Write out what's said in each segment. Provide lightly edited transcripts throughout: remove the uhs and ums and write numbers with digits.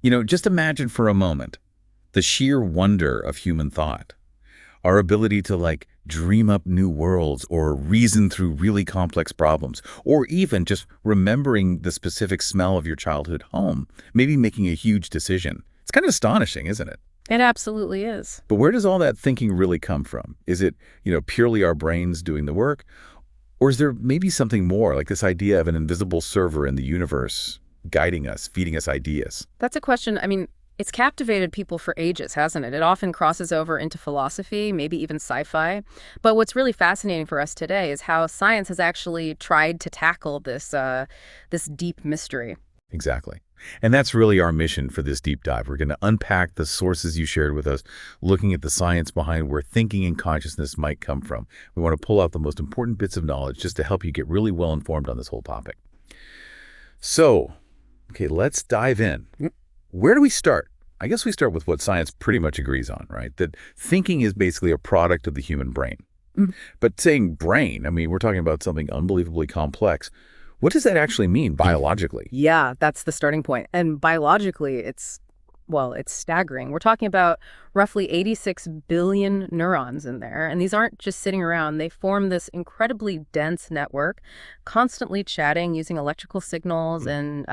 Just imagine for a moment the sheer wonder of human thought. Our ability to dream up new worlds or reason through really complex problems, or even just remembering the specific smell of your childhood home, maybe making a huge decision. It's kind of astonishing, isn't it? It absolutely is. But where does all that thinking really come from? Is it, purely our brains doing the work? Or is there maybe something more, like this idea of an invisible server in the universe guiding us, feeding us ideas? That's a question. It's captivated people for ages, hasn't it? It often crosses over into philosophy, maybe even sci-fi. But what's really fascinating for us today is how science has actually tried to tackle this deep mystery. Exactly. And that's really our mission for this deep dive. We're going to unpack the sources you shared with us, looking at the science behind where thinking and consciousness might come from. We want to pull out the most important bits of knowledge just to help you get really well informed on this whole topic. So, okay, let's dive in. Where do we start? I guess we start with what science pretty much agrees on, right? That thinking is basically a product of the human brain. But saying brain, we're talking about something unbelievably complex. What does that actually mean biologically? Yeah, that's the starting point. And biologically, it's staggering. We're talking about roughly 86 billion neurons in there. And these aren't just sitting around. They form this incredibly dense network, constantly chatting using electrical signals and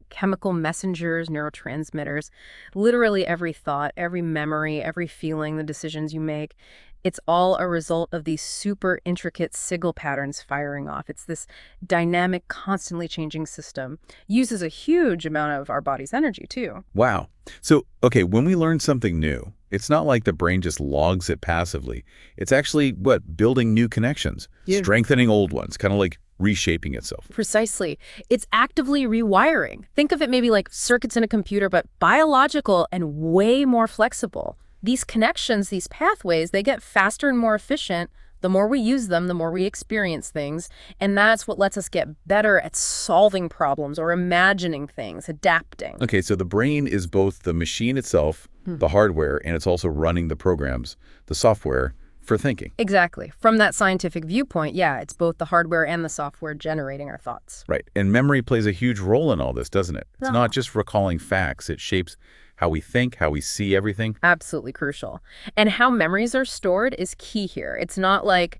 chemical messengers, neurotransmitters. Literally every thought, every memory, every feeling, the decisions you make. It's all a result of these super intricate signal patterns firing off. It's this dynamic, constantly changing system. Uses a huge amount of our body's energy, too. Wow. So, okay, when we learn something new, it's not like the brain just logs it passively. It's actually, building new connections, strengthening old ones, kind of like reshaping itself. Precisely. It's actively rewiring. Think of it maybe like circuits in a computer, but biological and way more flexible. These connections, these pathways, they get faster and more efficient. The more we use them, the more we experience things. And that's what lets us get better at solving problems or imagining things, adapting. Okay, so the brain is both the machine itself, the hardware, and it's also running the programs, the software, for thinking. Exactly. From that scientific viewpoint, yeah, it's both the hardware and the software generating our thoughts. Right. And memory plays a huge role in all this, doesn't it? It's not just recalling facts. It shapes how we think, how we see everything. Absolutely crucial. And how memories are stored is key here. It's not like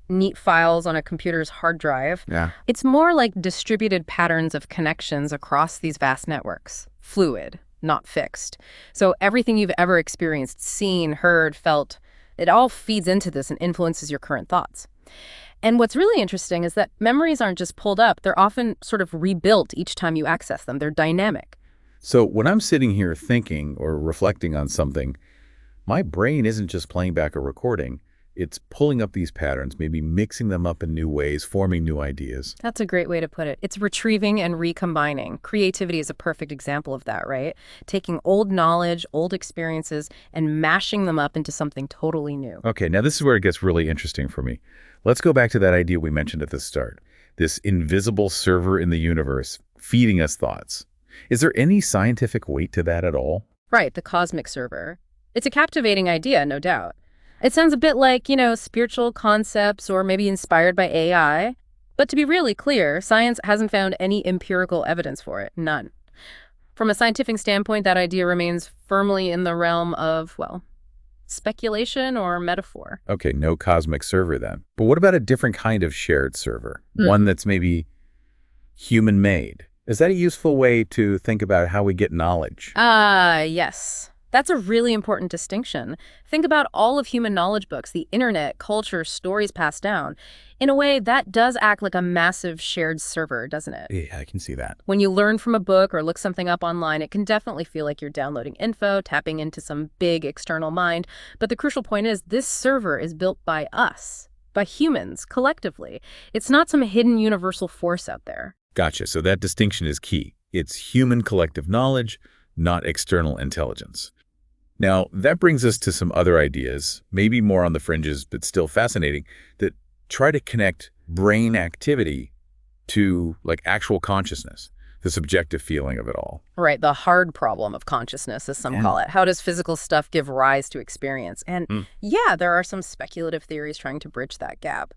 neat files on a computer's hard drive. Yeah. It's more like distributed patterns of connections across these vast networks. Fluid, not fixed. So everything you've ever experienced, seen, heard, felt, it all feeds into this and influences your current thoughts. And what's really interesting is that memories aren't just pulled up. They're often sort of rebuilt each time you access them. They're dynamic. So when I'm sitting here thinking or reflecting on something, my brain isn't just playing back a recording. It's pulling up these patterns, maybe mixing them up in new ways, forming new ideas. That's a great way to put it. It's retrieving and recombining. Creativity is a perfect example of that, right? Taking old knowledge, old experiences, and mashing them up into something totally new. Okay, now this is where it gets really interesting for me. Let's go back to that idea we mentioned at the start. This invisible server in the universe feeding us thoughts. Is there any scientific weight to that at all? Right, the cosmic server. It's a captivating idea, no doubt. It sounds a bit like, spiritual concepts or maybe inspired by AI. But to be really clear, science hasn't found any empirical evidence for it. None. From a scientific standpoint, that idea remains firmly in the realm of, speculation or metaphor. Okay, no cosmic server then. But what about a different kind of shared server? One that's maybe human-made? Is that a useful way to think about how we get knowledge? Yes. That's a really important distinction. Think about all of human knowledge books, the internet, culture, stories passed down. In a way, that does act like a massive shared server, doesn't it? Yeah, I can see that. When you learn from a book or look something up online, it can definitely feel like you're downloading info, tapping into some big external mind. But the crucial point is this server is built by us, by humans, collectively. It's not some hidden universal force out there. Gotcha. So that distinction is key. It's human collective knowledge, not external intelligence. Now, that brings us to some other ideas, maybe more on the fringes, but still fascinating, that try to connect brain activity to actual consciousness, the subjective feeling of it all. Right, the hard problem of consciousness, as some call it. How does physical stuff give rise to experience? And yeah, there are some speculative theories trying to bridge that gap.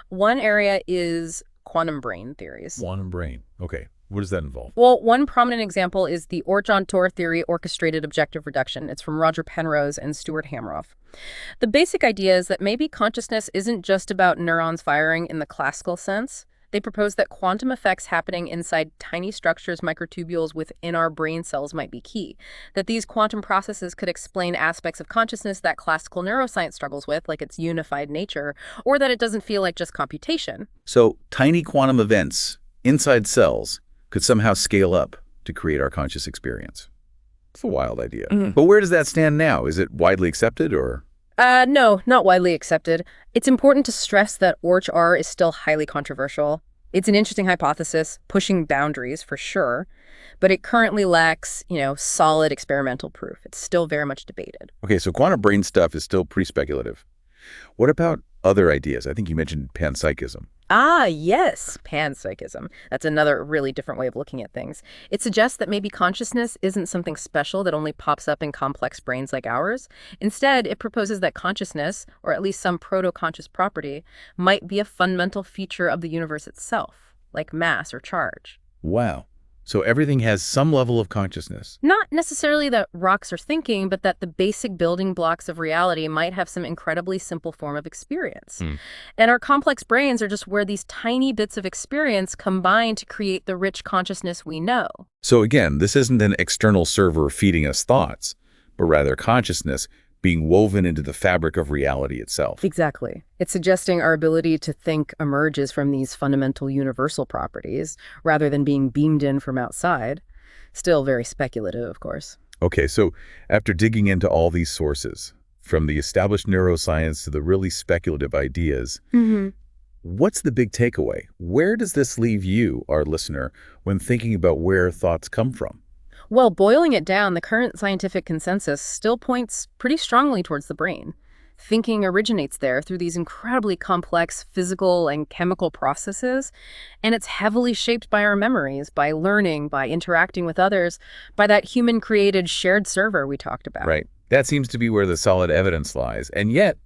One area is quantum brain theories. Quantum brain. Okay. What does that involve? Well, one prominent example is the originates theory orchestrated objective reduction. It's from Roger Penrose and Stuart Hameroff. The basic idea is that maybe consciousness isn't just about neurons firing in the classical sense. They propose that quantum effects happening inside tiny structures, microtubules within our brain cells might be key. That these quantum processes could explain aspects of consciousness that classical neuroscience struggles with, like its unified nature, or that it doesn't feel like just computation. So tiny quantum events inside cells could somehow scale up to create our conscious experience. It's a wild idea. But where does that stand now? Is it widely accepted or? No, not widely accepted. It's important to stress that ORCH-R is still highly controversial. It's an interesting hypothesis, pushing boundaries for sure, but it currently lacks, solid experimental proof. It's still very much debated. Okay, so quantum brain stuff is still pretty speculative. What about other ideas? I think you mentioned panpsychism. Ah, yes, panpsychism. That's another really different way of looking at things. It suggests that maybe consciousness isn't something special that only pops up in complex brains like ours. Instead, it proposes that consciousness, or at least some proto-conscious property, might be a fundamental feature of the universe itself, like mass or charge. Wow. So everything has some level of consciousness. Not necessarily that rocks are thinking, but that the basic building blocks of reality might have some incredibly simple form of experience. And our complex brains are just where these tiny bits of experience combine to create the rich consciousness we know. So again, this isn't an external server feeding us thoughts, but rather consciousness being woven into the fabric of reality itself. Exactly. It's suggesting our ability to think emerges from these fundamental universal properties rather than being beamed in from outside. Still very speculative, of course. Okay, so after digging into all these sources, from the established neuroscience to the really speculative ideas, what's the big takeaway? Where does this leave you, our listener, when thinking about where thoughts come from? Well, boiling it down, the current scientific consensus still points pretty strongly towards the brain. Thinking originates there through these incredibly complex physical and chemical processes, and it's heavily shaped by our memories, by learning, by interacting with others, by that human-created shared server we talked about. Right. That seems to be where the solid evidence lies. And yet,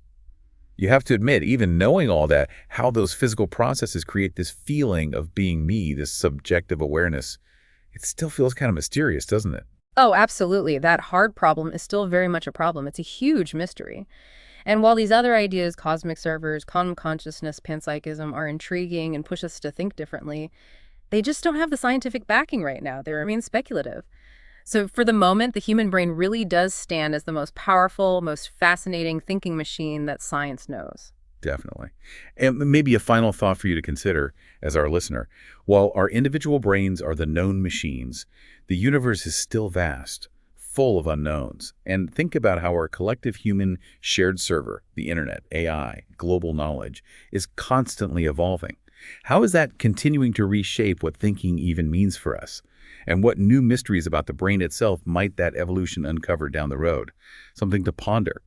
you have to admit, even knowing all that, how those physical processes create this feeling of being me, this subjective awareness, it still feels kind of mysterious, doesn't it? Oh, absolutely. That hard problem is still very much a problem. It's a huge mystery. And while these other ideas, cosmic servers, quantum consciousness, panpsychism, are intriguing and push us to think differently, they just don't have the scientific backing right now. They remain speculative. So for the moment, the human brain really does stand as the most powerful, most fascinating thinking machine that science knows. Definitely. And maybe a final thought for you to consider as our listener. While our individual brains are the known machines, the universe is still vast, full of unknowns. And think about how our collective human shared server, the internet, AI, global knowledge, is constantly evolving. How is that continuing to reshape what thinking even means for us? And what new mysteries about the brain itself might that evolution uncover down the road? Something to ponder